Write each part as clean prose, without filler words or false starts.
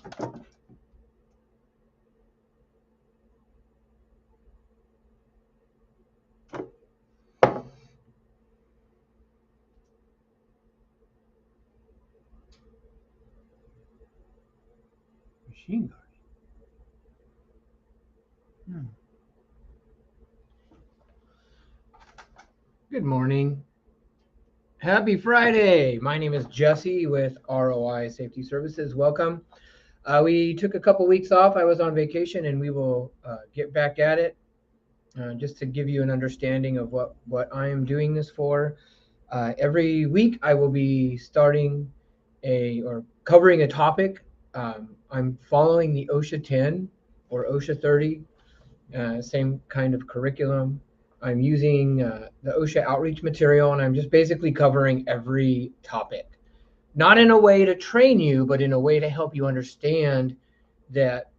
Machine guarding. Good morning. Happy Friday. My name is Jesse with ROI Safety Services. Welcome. We took a couple weeks off. I was on vacation, and we will get back at it just to give you an understanding of what I am doing this for. Every week, I will be starting or covering a topic. I'm following the OSHA 10 or OSHA 30, same kind of curriculum. I'm using the OSHA outreach material, and I'm just basically covering every topic. Not in a way to train you, but in a way to help you understand that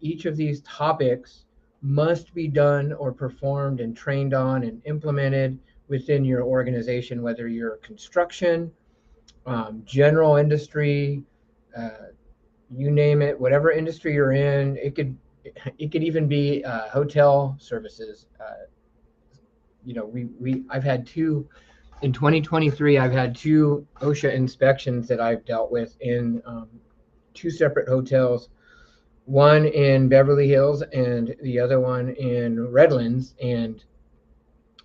each of these topics must be done or performed and trained on and implemented within your organization, whether you're construction, general industry, you name it, whatever industry you're in. It could even be hotel services. I've had two in 2023. I've had two OSHA inspections that I've dealt with in two separate hotels, one in Beverly Hills and the other one in Redlands, and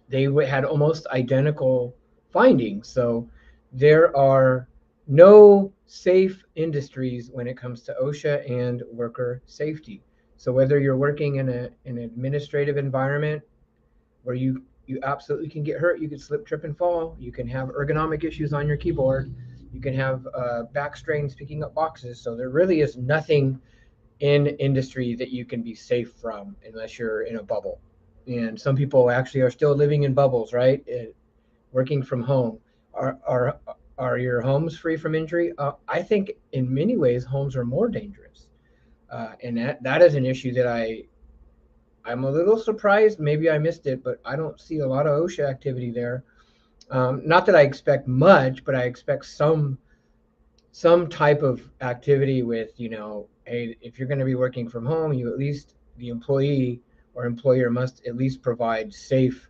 they had almost identical findings. So there are no safe industries when it comes to OSHA and worker safety. So whether you're working in an administrative environment where you absolutely can get hurt, you can slip, trip, and fall, you can have ergonomic issues on your keyboard, you can have back strains picking up boxes. So there really is nothing in industry that you can be safe from unless you're in a bubble. And some people actually are still living in bubbles, right? Working from home. Are your homes free from injury? I think in many ways homes are more dangerous, and that is an issue that I'm a little surprised. Maybe I missed it, but I don't see a lot of OSHA activity there. Not that I expect much, but I expect some type of activity with, hey, if you're going to be working from home, the employee or employer must at least provide safe,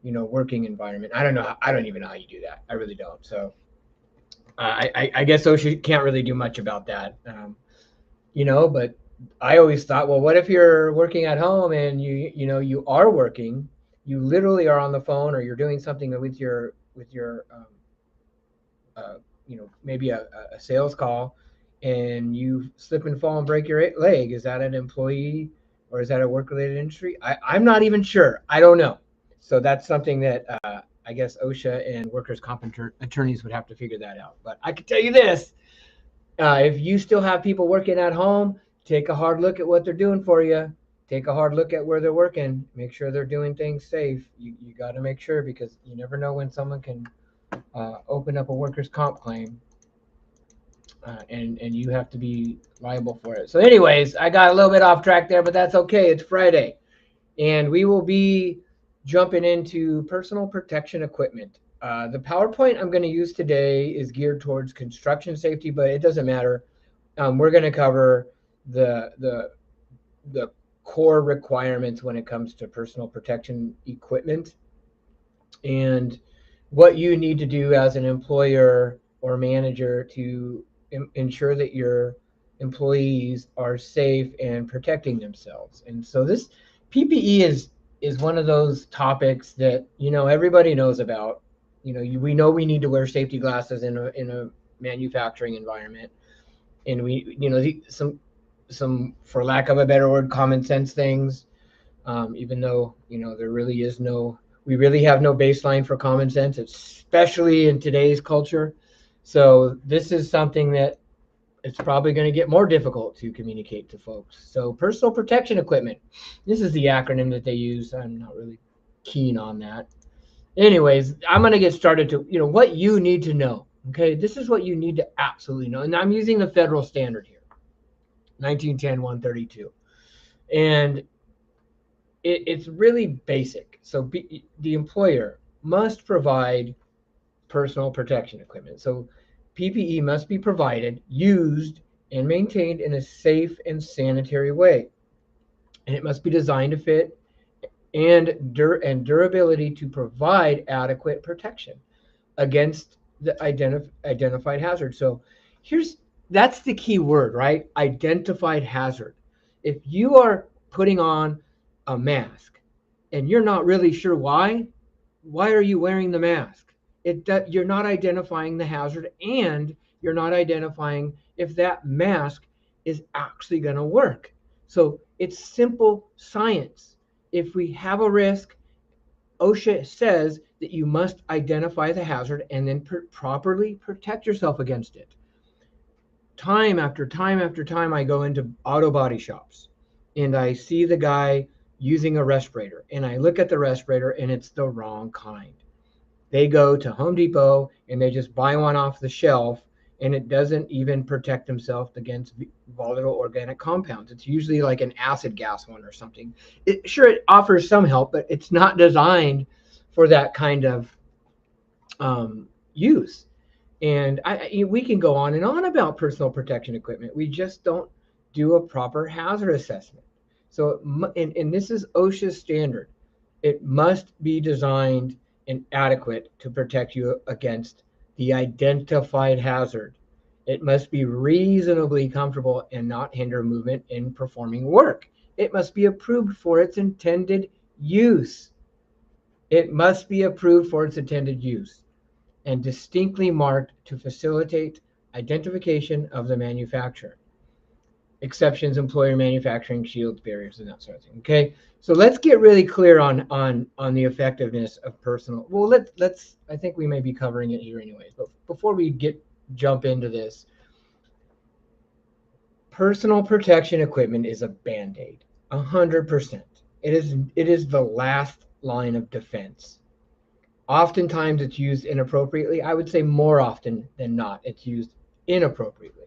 working environment. I don't know. I don't even know how you do that. I really don't. So I guess OSHA can't really do much about that. But I always thought, well, what if you're working at home and you are working, you literally are on the phone or you're doing something with your maybe a sales call, and you slip and fall and break your leg. Is that an employee or is that a work-related injury? I'm not even sure. I don't know. So that's something that I guess OSHA and workers' comp attorneys would have to figure that out. But I can tell you this. If you still have people working at home, take a hard look at what they're doing for you. Take a hard look at where they're working. Make sure they're doing things safe. You got to make sure, because you never know when someone can open up a workers' comp claim, and you have to be liable for it. So anyways, I got a little bit off track there, but that's okay. It's Friday, and we will be jumping into personal protection equipment. The PowerPoint I'm going to use today is geared towards construction safety, but it doesn't matter. We're going to cover the core requirements when it comes to personal protection equipment and what you need to do as an employer or manager to ensure that your employees are safe and protecting themselves. And so this PPE is one of those topics that everybody knows about. We know we need to wear safety glasses in a manufacturing environment, and we some for lack of a better word, common sense things, even though there really is we really have no baseline for common sense, especially in today's culture. So this is something that it's probably going to get more difficult to communicate to folks. So personal protection equipment, this is the acronym that they use. I'm not really keen on that. Anyways, I'm going to get started to what you need to know. Okay, this is what you need to absolutely know, and I'm using the federal standard here, 1910-132, and it's really basic. So the employer must provide personal protection equipment. So PPE must be provided, used, and maintained in a safe and sanitary way. And it must be designed to fit and durability to provide adequate protection against the identified hazard. So here's that's the key word, right? Identified hazard. If you are putting on a mask and you're not really sure why are you wearing the mask? You're not identifying the hazard, and you're not identifying if that mask is actually going to work. So it's simple science. If we have a risk, OSHA says that you must identify the hazard and then properly protect yourself against it. Time after time after time, I go into auto body shops and I see the guy using a respirator, and I look at the respirator and it's the wrong kind. They go to Home Depot and they just buy one off the shelf, and it doesn't even protect themselves against volatile organic compounds. It's usually like an acid gas one or something. Sure, it offers some help, but it's not designed for that kind of use. And we can go on and on about personal protection equipment. We just don't do a proper hazard assessment. So, and this is OSHA's standard. It must be designed and adequate to protect you against the identified hazard. It must be reasonably comfortable and not hinder movement in performing work. It must be approved for its intended use. It must be approved for its intended use and distinctly marked to facilitate identification of the manufacturer. Exceptions, employer manufacturing, shields, barriers, and that sort of thing. Okay, so let's get really clear on the effectiveness of personal. Well, let's. I think we may be covering it here anyways. But before we jump into this, personal protection equipment is a band-aid. 100%. It is the last line of defense. Oftentimes it's used inappropriately. I would say more often than not, it's used inappropriately.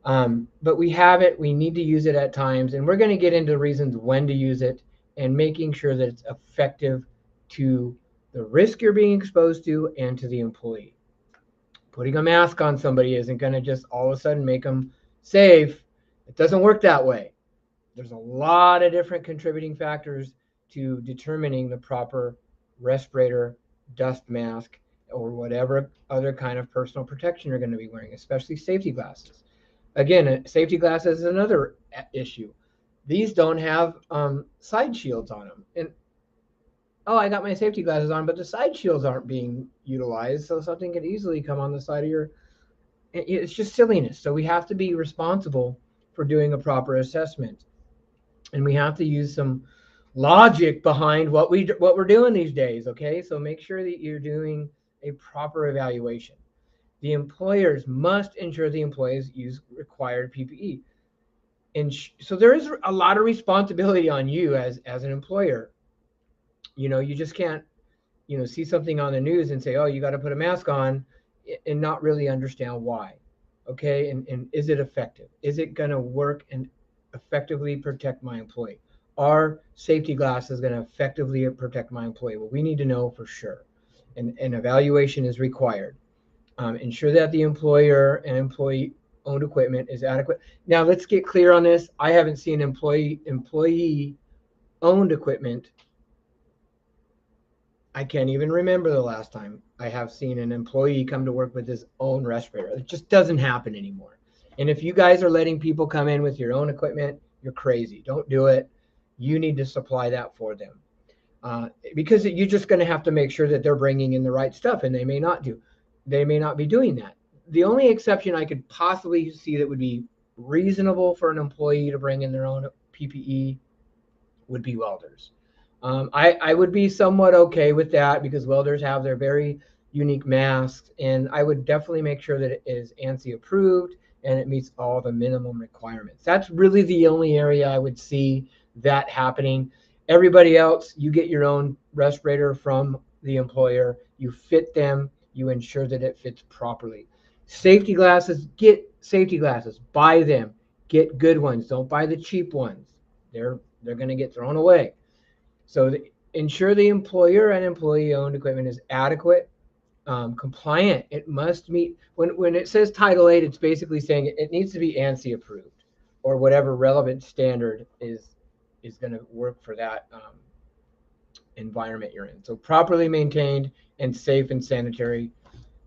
But we have it. We need to use it at times, and we're going to get into reasons when to use it and making sure that it's effective to the risk you're being exposed to and to the employee. Putting a mask on somebody isn't going to just all of a sudden make them safe. It doesn't work that way. There's a lot of different contributing factors to determining the proper respirator, dust mask, or whatever other kind of personal protection you're going to be wearing, especially safety glasses. Again, safety glasses is another issue. These don't have side shields on them. And I got my safety glasses on, but the side shields aren't being utilized, so something could easily come on the side of your. It's just silliness. So we have to be responsible for doing a proper assessment, and we have to use some logic behind what we're doing these days. Okay, so make sure that you're doing a proper evaluation. The employers must ensure the employees use required PPE. And so there is a lot of responsibility on you as an employer. You just can't, see something on the news and say, oh, you got to put a mask on and not really understand why. Okay. And is it effective? Is it going to work and effectively protect my employee? Are safety glasses going to effectively protect my employee? Well, we need to know for sure. And evaluation is required. Ensure that the employer and employee owned equipment is adequate. Now let's get clear on this. I haven't seen employee owned equipment. I can't even remember the last time I have seen an employee come to work with his own respirator. It just doesn't happen anymore. And if you guys are letting people come in with your own equipment, you're crazy. Don't do it. You need to supply that for them. Because you're just going to have to make sure that they're bringing in the right stuff, and they may not be doing that. The only exception I could possibly see that would be reasonable for an employee to bring in their own PPE would be welders. I would be somewhat okay with that because welders have their very unique masks, and I would definitely make sure that it is ANSI approved and it meets all the minimum requirements. That's really the only area I would see that happening. Everybody else, you get your own respirator from the employer, you fit them, you ensure that it fits properly. Safety glasses, get safety glasses, buy them, get good ones. Don't buy the cheap ones. They're going to get thrown away. So ensure the employer and employee owned equipment is adequate compliant. It must meet, when it says Title 8, it's basically saying it needs to be ANSI approved, or whatever relevant standard is going to work for that environment you're in. So properly maintained and safe and sanitary,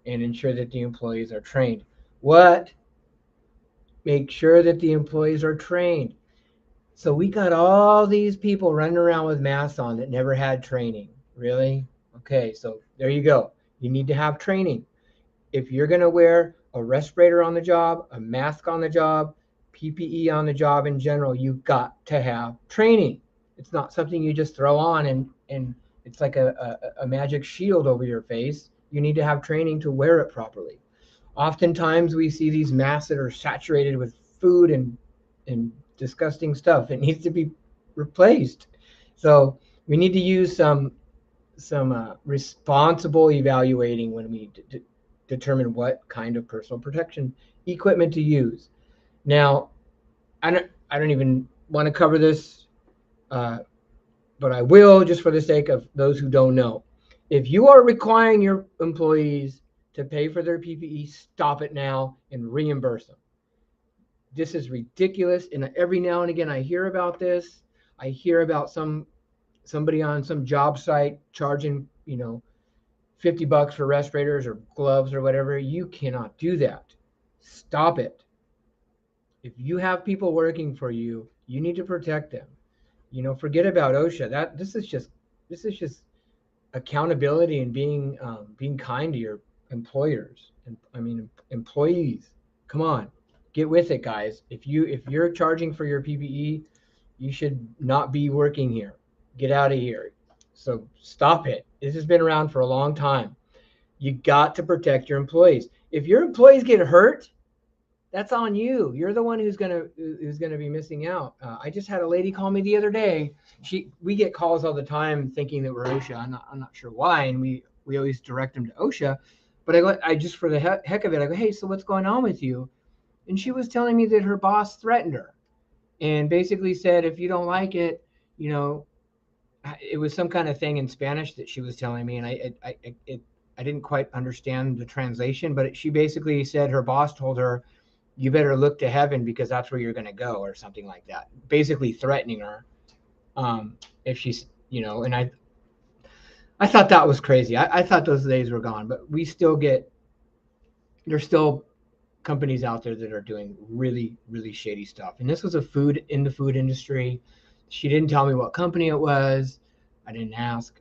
and ensure that the employees are trained. What? Make sure that the employees are trained. So we got all these people running around with masks on that never had training. Really? Okay, so there you go. You need to have training. If you're going to wear a respirator on the job, a mask on the job, PPE on the job in general, you've got to have training. It's not something you just throw on and it's like a magic shield over your face. You need to have training to wear it properly. Oftentimes we see these masks that are saturated with food and disgusting stuff. It needs to be replaced. So we need to use some responsible evaluating when we determine what kind of personal protection equipment to use. Now, I don't even want to cover this, but I will, just for the sake of those who don't know. If you are requiring your employees to pay for their PPE, stop it now and reimburse them. This is ridiculous, and every now and again I hear about this. I hear about somebody on some job site charging, $50 for respirators or gloves or whatever. You cannot do that. Stop it. If you have people working for you, you need to protect them. Forget about OSHA. This is just accountability and being kind to your employers, and employees. Come on, get with it, guys. If you're charging for your PPE, you should not be working here. Get out of here. So stop it. This has been around for a long time. You got to protect your employees. If your employees get hurt, that's on you. You're the one who's gonna be missing out. I just had a lady call me the other day. We get calls all the time thinking that we're OSHA. I'm not sure why, and we always direct them to OSHA. But I just, for the heck of it, I go, hey, so what's going on with you? And she was telling me that her boss threatened her, and basically said, if you don't like it, it was some kind of thing in Spanish that she was telling me, and I didn't quite understand the translation, but she basically said her boss told her, you better look to heaven because that's where you're going to go, or something like that, basically threatening her. If she's, and I thought that was crazy. I thought those days were gone, but there's still companies out there that are doing really, really shady stuff. And this was in the food industry. She didn't tell me what company it was. I didn't ask.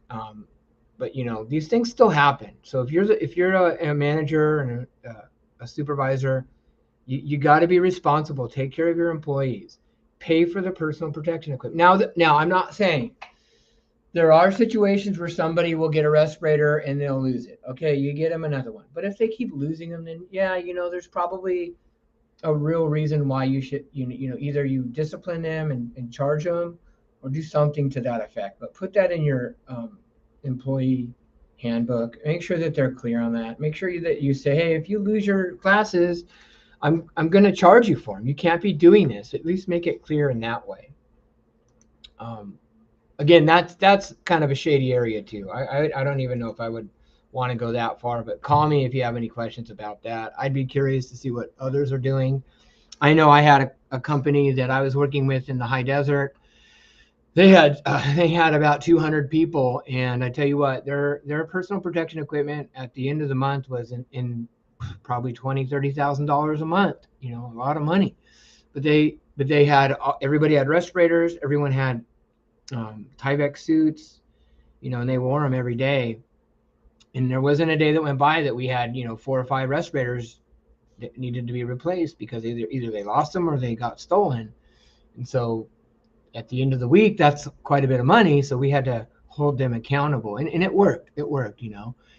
But these things still happen. So if you're a manager and a supervisor, you got to be responsible. Take care of your employees. Pay for the personal protection equipment. Now I'm not saying there are situations where somebody will get a respirator and they'll lose it. Okay, you get them another one. But if they keep losing them, then there's probably a real reason why you should, either you discipline them and charge them, or do something to that effect. But put that in your employee handbook. Make sure that they're clear on that. Make sure that you say, hey, if you lose your classes, I'm going to charge you for them. You can't be doing this. At least make it clear in that way. Again, that's kind of a shady area too. I don't even know if I would want to go that far, but call me if you have any questions about that. I'd be curious to see what others are doing. I know I had a company that I was working with in the high desert. They had about 200 people, and I tell you what, their personal protection equipment at the end of the month was in probably $20,000-$30,000 a month. A lot of money. But they had, everybody had respirators. Everyone had Tyvek suits, and they wore them every day. And there wasn't a day that went by that we had 4 or 5 respirators that needed to be replaced because either they lost them or they got stolen. And so at the end of the week, that's quite a bit of money. So we had to hold them accountable, and it worked.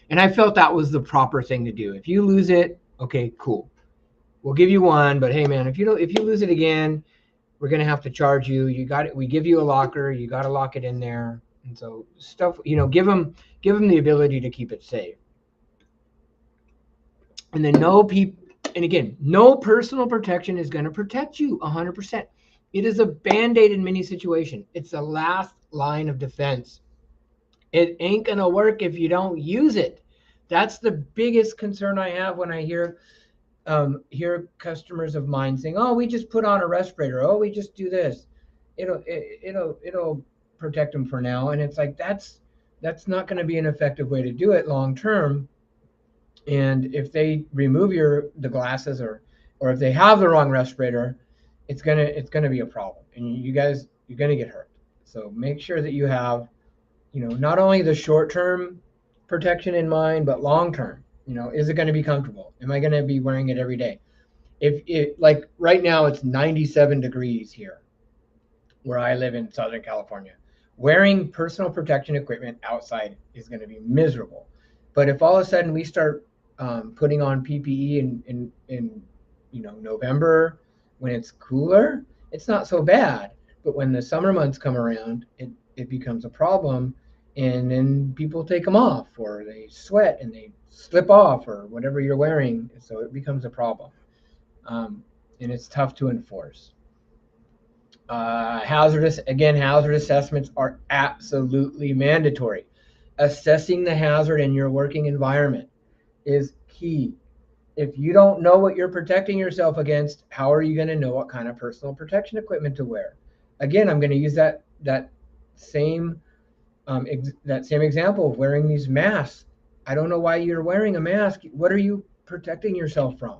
And I felt that was the proper thing to do. If you lose it, okay, cool, we'll give you one. But hey, man, if you lose it again, we're gonna have to charge you. We give you a locker. You got to lock it in there. And so stuff, give them the ability to keep it safe. And then no personal protection is going to protect you 100%. It is a Band-Aid in many situations. It's the last line of defense. It ain't going to work if you don't use it. That's the biggest concern I have when I hear customers of mine saying, "Oh, we just put on a respirator. Oh, we just do this. It'll protect them for now." And it's like that's not going to be an effective way to do it long term. And if they remove the glasses, or if they have the wrong respirator, it's gonna be a problem, and you're gonna get hurt. So make sure that you have, not only the short term protection in mind, but long term. Is it going to be comfortable? Am I going to be wearing it every day? If it, like right now, it's 97 degrees here where I live in Southern California. Wearing personal protection equipment outside is going to be miserable. But if all of a sudden we start putting on PPE in November, when it's cooler, it's not so bad. But when the summer months come around, it becomes a problem, and then people take them off, or they sweat and they slip off, or whatever you're wearing. So it becomes a problem, and it's tough to enforce. Hazard assessments are absolutely mandatory. Assessing the hazard in your working environment is key. If you don't know what you're protecting yourself against, how are you going to know what kind of personal protection equipment to wear? Again, I'm going to use that same example of wearing these masks. I don't know why you're wearing a mask. What are you protecting yourself from?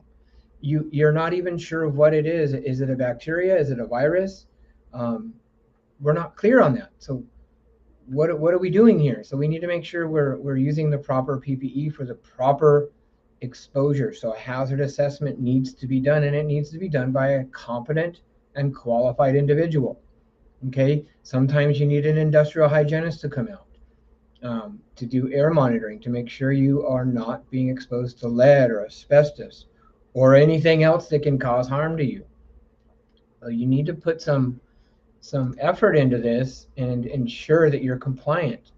You're not even sure of what it is. Is it a bacteria? Is it a virus? We're not clear on that. So what are we doing here? So we need to make sure we're using the proper PPE for the proper exposure. So a hazard assessment needs to be done, and it needs to be done by a competent and qualified individual. Okay, sometimes you need an industrial hygienist to come out to do air monitoring to make sure you are not being exposed to lead or asbestos or anything else that can cause harm to you. So you need to put some effort into this and ensure that you're compliant.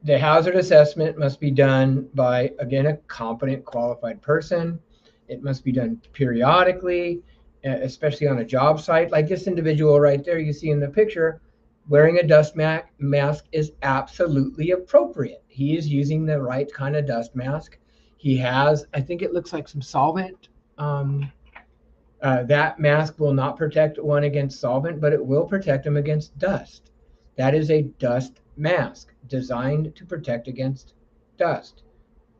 The hazard assessment must be done by, again, a competent, qualified person. It must be done periodically, especially on a job site. Like this individual right there you see in the picture, wearing a dust mask is absolutely appropriate. He is using the right kind of dust mask. He has, I think it looks like some solvent. That mask will not protect one against solvent, but it will protect him against dust. That is a dust mask designed to protect against dust.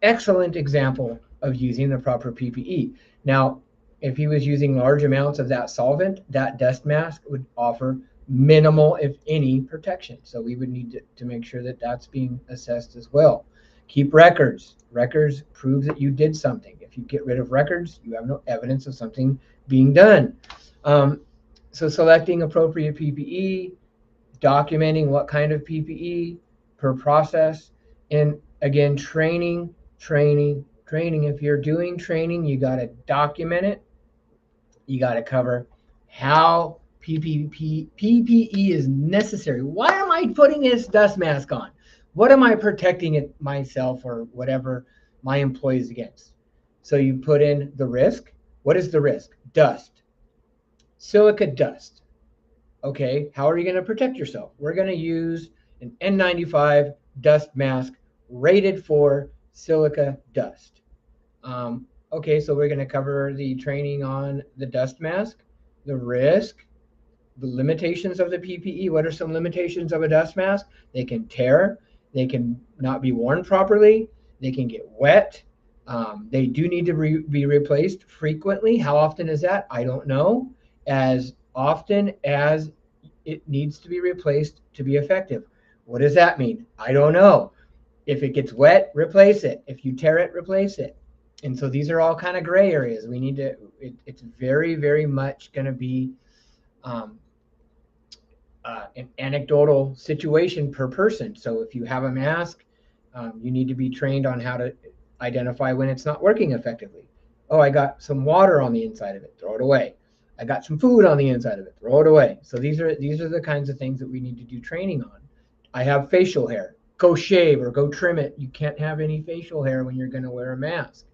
Excellent example of using the proper PPE. Now, if he was using large amounts of that solvent, that dust mask would offer minimal, if any, protection. So we would need to make sure that that's being assessed as well. Keep records. Records prove that you did something. If you get rid of records, you have no evidence of something being done. So selecting appropriate PPE, documenting what kind of PPE per process, and again, training. If you're doing training, you got to document it. You got to cover how PPE is necessary. Why am I putting this dust mask on? What am I protecting myself or whatever my employees against? So you put in the risk. What is the risk? Dust. Silica dust. Okay, how are you going to protect yourself? We're going to use an N95 dust mask rated for silica dust. Okay, so we're going to cover the training on the dust mask, the risk, the limitations of the PPE. What are some limitations of a dust mask? They can tear, they can not be worn properly, they can get wet. They do need to be replaced frequently. How often is that? I don't know. As often as it needs to be replaced to be effective. What does that mean? I don't know. If it gets wet, replace it. If you tear it, replace it. And so these are all kind of gray areas. We need to, it's very, very much going to be an anecdotal situation per person. So if you have a mask, you need to be trained on how to identify when it's not working effectively. Oh, I got some water on the inside of it, throw it away. I got some food on the inside of it, throw it away. So these are the kinds of things that we need to do training on. I have facial hair. Go shave or go trim it. You can't have any facial hair when you're going to wear a mask.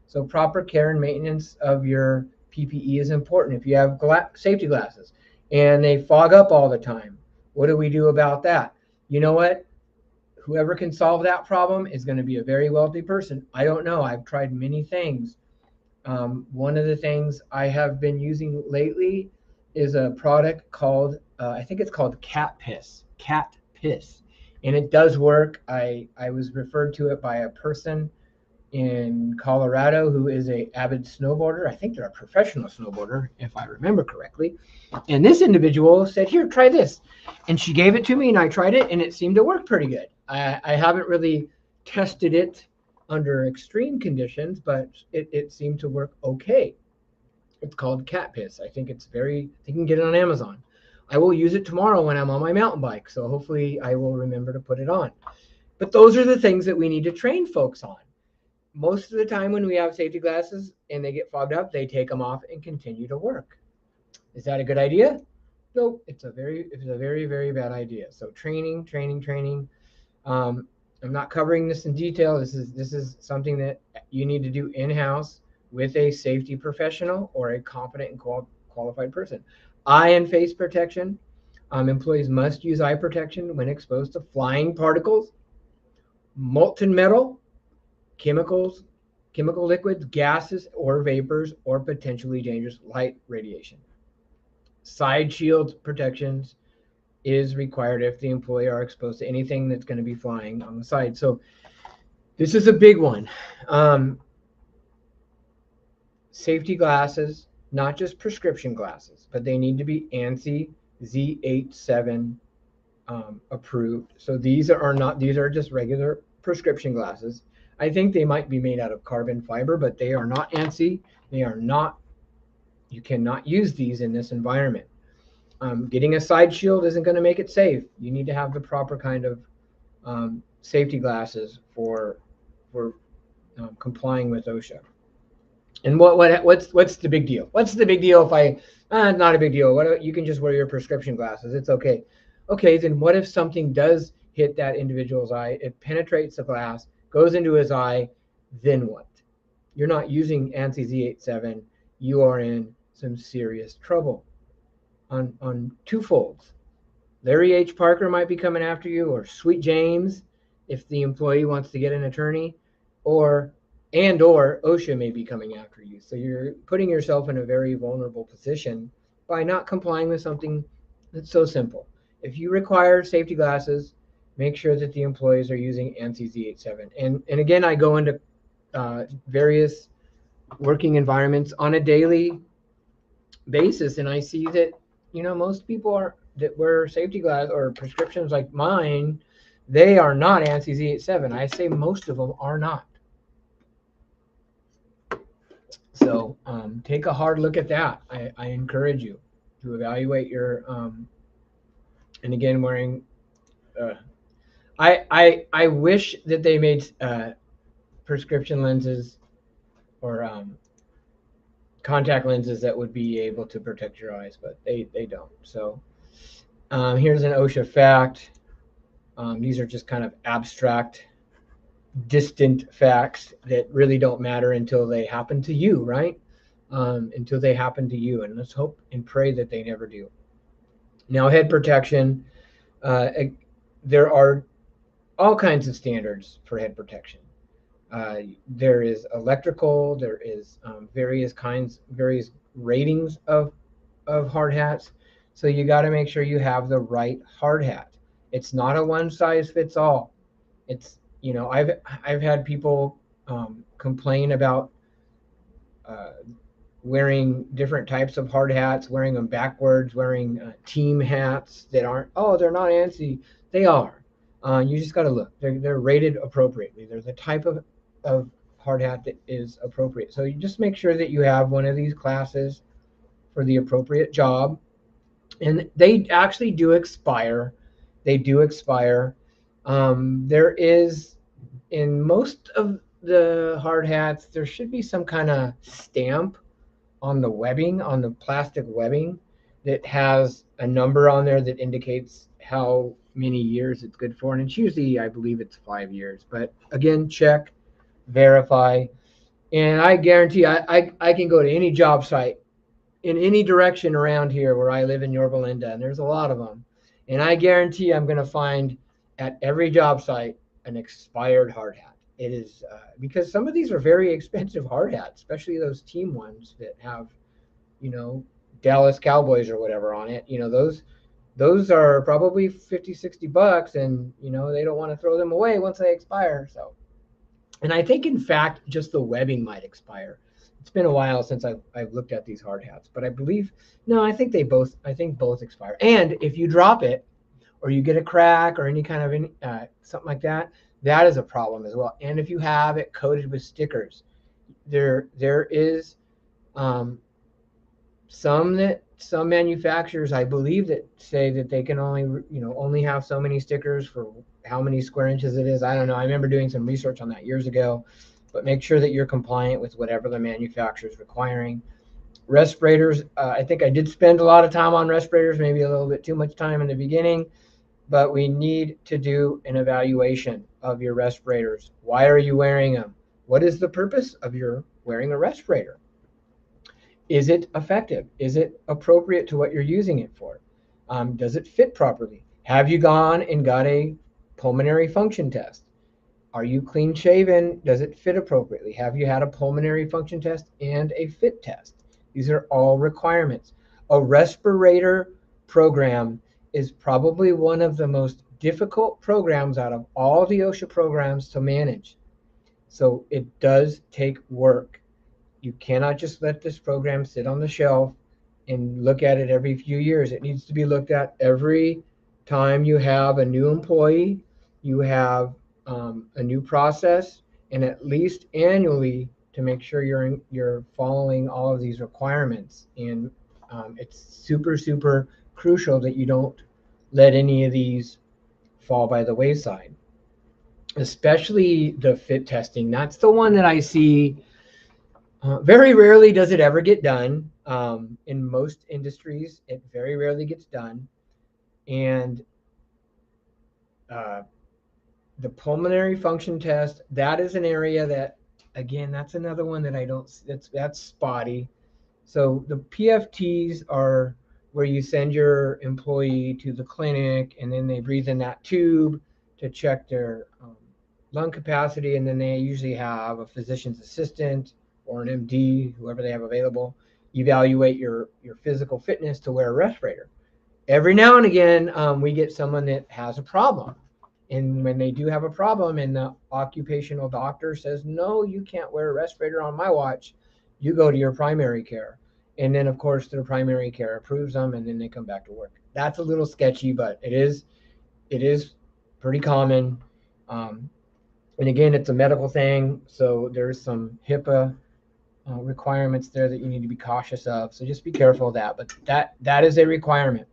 So proper care and maintenance of your PPE is important. If you have safety glasses and they fog up all the time, what do we do about that? You know what? Whoever can solve that problem is going to be a very wealthy person. I don't know. I've tried many things. One of the things I have been using lately is a product called, I think it's called cat piss. Cat piss. And it does work. I was referred to it by a person in Colorado who is a avid snowboarder. I think they're a professional snowboarder, if I remember correctly. And this individual said, "Here, try this." And she gave it to me and I tried it and it seemed to work pretty good. I haven't really tested it under extreme conditions, but it seemed to work okay. It's called cat piss. I think you can get it on Amazon. I will use it tomorrow when I'm on my mountain bike. So hopefully I will remember to put it on. But those are the things that we need to train folks on. Most of the time when we have safety glasses and they get fogged up, they take them off and continue to work. Is that a good idea? Nope. It's a very, very bad idea. So training, training, training. I'm not covering this in detail. This is something that you need to do in-house with a safety professional or a competent and qualified person. Eye and face protection. Employees must use eye protection when exposed to flying particles, molten metal, chemical liquids, gases, or vapors, or potentially dangerous light radiation. Side shield protections is required if the employee are exposed to anything that's going to be flying on the side. So this is a big one. Safety glasses, not just prescription glasses, but they need to be ANSI Z87 approved. So these are just regular prescription glasses. I think they might be made out of carbon fiber, but they are not ANSI. You cannot use these in this environment. Getting a side shield isn't going to make it safe. You need to have the proper kind of safety glasses for complying with OSHA. And what's the big deal? What's the big deal if not a big deal. You can just wear your prescription glasses. It's okay. Okay, then what if something does hit that individual's eye? It penetrates the glass, goes into his eye, then what? You're not using ANSI Z87. You are in some serious trouble on two folds. Larry H. Parker might be coming after you, or Sweet James if the employee wants to get an attorney, or OSHA may be coming after you. So you're putting yourself in a very vulnerable position by not complying with something that's so simple. If you require safety glasses, make sure that the employees are using ANSI Z87. And again, I go into various working environments on a daily basis, and I see that most people that wear safety glasses or prescriptions like mine, they are not ANSI Z87. I say most of them are not. So take a hard look at that. I encourage you to evaluate your and again, wearing I wish that they made prescription lenses or contact lenses that would be able to protect your eyes, but they don't. So here's an OSHA fact. These are just kind of abstract, distant facts that really don't matter until they happen to you, right? Until they happen to you, and let's hope and pray that they never do. Now, head protection. There are all kinds of standards for head protection. There is electrical, there is various ratings of hard hats. So you got to make sure you have the right hard hat. It's not a one size fits all. It's, I've had people complain about wearing different types of hard hats, wearing them backwards, wearing team hats that they're not ANSI. They are. You just got to look. They're rated appropriately. They're the type of hard hat that is appropriate. So you just make sure that you have one of these classes for the appropriate job. And they actually do expire. They do expire. There is, in most of the hard hats, there should be some kind of stamp on the webbing, on the plastic webbing, that has a number on there that indicates how many years it's good for. And it's usually, I believe it's 5 years. But again, check, verify. And I guarantee I can go to any job site in any direction around here where I live in Yorba Linda, and there's a lot of them. And I guarantee I'm going to find at every job site an expired hard hat. It is because some of these are very expensive hard hats, especially those team ones that have, you know, Dallas Cowboys or whatever on it. You know, those are probably 50, $60, and you know they don't want to throw them away once they expire. So, and I think in fact just the webbing might expire. It's been a while since I've looked at these hard hats, but I believe no, I think both expire. And if you drop it or you get a crack or any kind of something like that, that is a problem as well. And if you have it coated with stickers, there is um, some manufacturers, I believe, that say that they can only have so many stickers for how many square inches it is. I don't know. I remember doing some research on that years ago, but make sure that you're compliant with whatever the manufacturer is requiring. Respirators, I think I did spend a lot of time on respirators, maybe a little bit too much time in the beginning, but we need to do an evaluation of your respirators. Why are you wearing them? What is the purpose of your wearing a respirator? Is it effective? Is it appropriate to what you're using it for? Does it fit properly? Have you gone and got a pulmonary function test? Are you clean shaven? Does it fit appropriately? Have you had a pulmonary function test and a fit test? These are all requirements. A respirator program is probably one of the most difficult programs out of all the OSHA programs to manage. So it does take work. You cannot just let this program sit on the shelf and look at it every few years. It needs to be looked at every time you have a new employee, you have a new process, and at least annually to make sure you're following all of these requirements. And it's super, super crucial that you don't let any of these fall by the wayside, especially the fit testing. That's the one that I see. Very rarely does it ever get done. In most industries, it very rarely gets done. And the pulmonary function test, that is an area that, again, that's another one that I don't, that's spotty. So the PFTs are where you send your employee to the clinic and then they breathe in that tube to check their lung capacity. And then they usually have a physician's assistant or an MD, whoever they have available, evaluate your physical fitness to wear a respirator. Every now and again, we get someone that has a problem. And when they do have a problem and the occupational doctor says, no, you can't wear a respirator on my watch, you go to your primary care. And then, of course, their primary care approves them and then they come back to work. That's a little sketchy, but it is pretty common. And again, it's a medical thing. So there's some HIPAA requirements there that you need to be cautious of. So just be careful of that. But that is a requirement.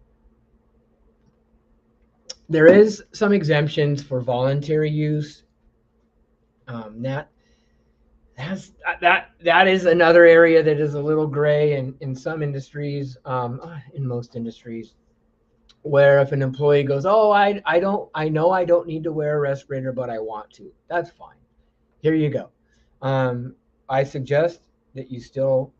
There is some exemptions for voluntary use. That is another area that is a little gray in some industries, in most industries, where if an employee goes, oh, I know I don't need to wear a respirator, but I want to. That's fine. Here you go. I suggest that you still,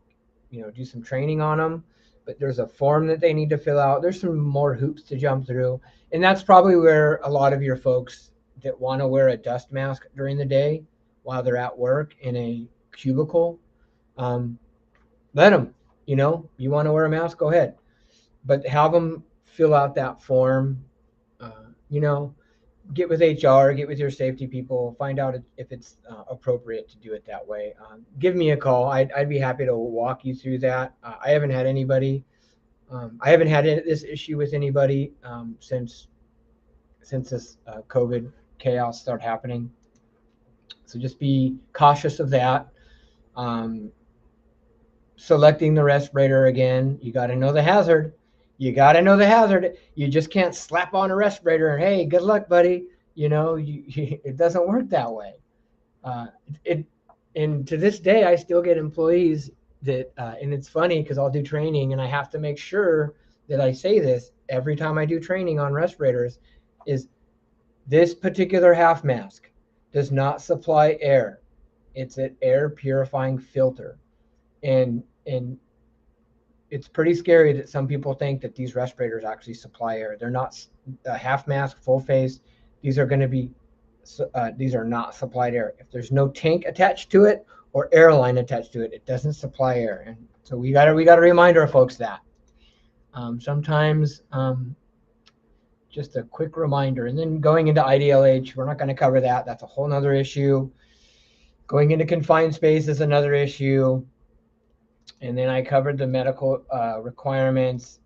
do some training on them, but there's a form that they need to fill out. There's some more hoops to jump through. And that's probably where a lot of your folks that want to wear a dust mask during the day while they're at work in a cubicle, let them, you want to wear a mask, go ahead. But have them fill out that form, get with HR, get with your safety people, find out if it's appropriate to do it that way. Give me a call. I'd be happy to walk you through that. I haven't had this issue with anybody since this COVID chaos started happening. So just be cautious of that. Selecting the respirator again, you got to know the hazard. You just can't slap on a respirator and, hey, good luck, buddy. It doesn't work that way. And to this day, I still get employees that, and it's funny because I'll do training and I have to make sure that I say this every time I do training on respirators, is this particular half mask does not supply air. It's an air purifying filter. And it's pretty scary that some people think that these respirators actually supply air. They're not. A half mask, full face, these are going to be these are not supplied air. If there's no tank attached to it or airline attached to it, it doesn't supply air. And so we got to remind our folks that. Sometimes just a quick reminder. And then going into IDLH, we're not going to cover that. That's a whole nother issue. Going into confined space is another issue. And then I covered the medical requirements.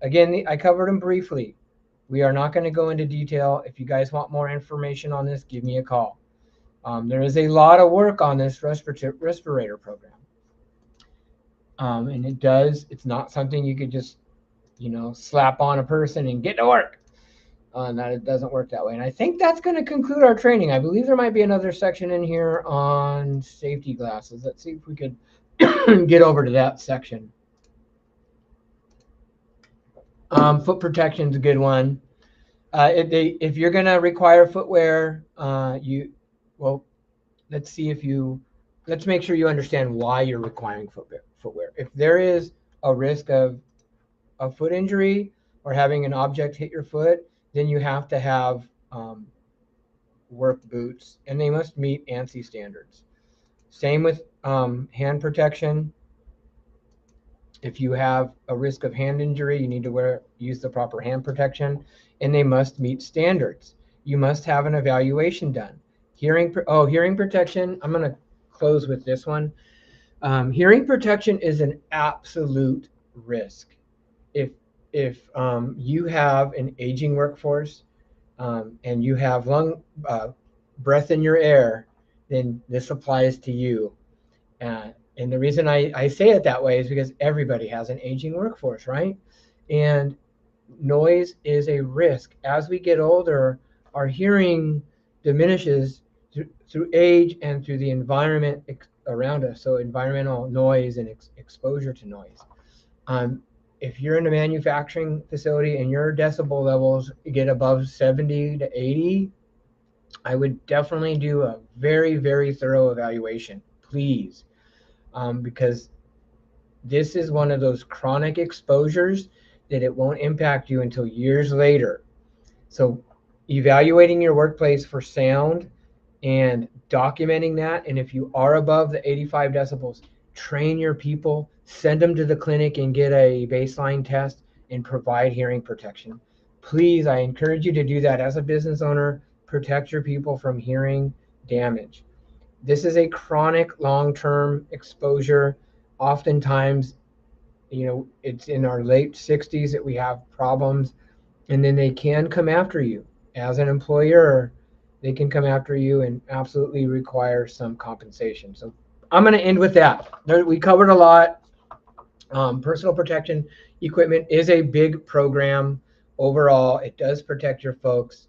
Again, I covered them briefly. We are not going to go into detail. If you guys want more information on this, give me a call. There is a lot of work on this respirator program. And it's not something you could just, slap on a person and get to work. That it doesn't work that way. And I think that's going to conclude our training. I believe there might be another section in here on safety glasses. Let's see if we could get over to that section. Foot protection is a good one. If you're going to require footwear, let's make sure you understand why you're requiring footwear. If there is a risk of a foot injury or having an object hit your foot, then you have to have work boots, and they must meet ANSI standards. Same with hand protection. If you have a risk of hand injury, you need to use the proper hand protection, and they must meet standards. You must have an evaluation done. Hearing protection, I'm going to close with this one. Hearing protection is an absolute risk. If you have an aging workforce and you have lung breath in your air, then this applies to you. And the reason I say it that way is because everybody has an aging workforce, right? And noise is a risk. As we get older, our hearing diminishes through age and through the environment around us. So environmental noise and exposure to noise. If you're in a manufacturing facility and your decibel levels get above 70 to 80, I would definitely do a very, very thorough evaluation, please. Because this is one of those chronic exposures that it won't impact you until years later. So evaluating your workplace for sound and documenting that, and if you are above the 85 decibels, train your people, send them to the clinic and get a baseline test and provide hearing protection. Please, I encourage you to do that as a business owner. Protect your people from hearing damage. This is a chronic long-term exposure. Oftentimes, it's in our late 60s that we have problems, and then they can come after you. As an employer, they can come after you and absolutely require some compensation. So I'm going to end with that. We covered a lot. Personal protection equipment is a big program overall. It does protect your folks.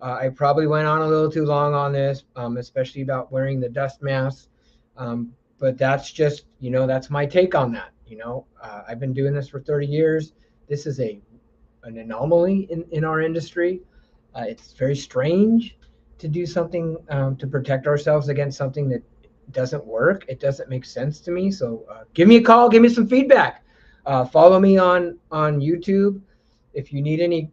I probably went on a little too long on this, especially about wearing the dust mask. But that's just, that's my take on that. I've been doing this for 30 years. This is an anomaly in our industry. It's very strange to do something to protect ourselves against something that doesn't work. It doesn't make sense to me. So give me a call, give me some feedback. Follow me on YouTube. If you need any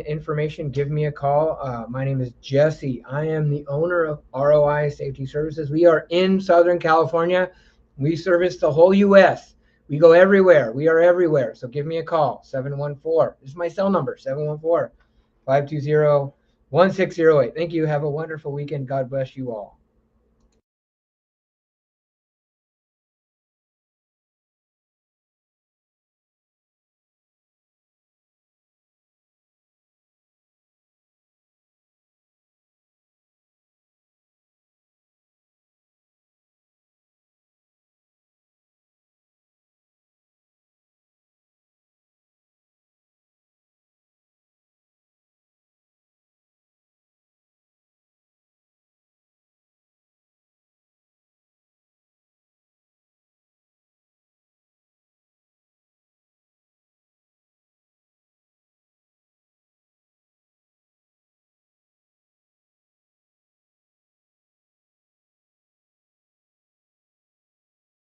information, give me a call. My name is Jesse. I am the owner of ROI Safety Services. We are in Southern California. We service the whole U.S. We go everywhere. We are everywhere. So give me a call, 714. This is my cell number, 714-520-1608. Thank you. Have a wonderful weekend. God bless you all.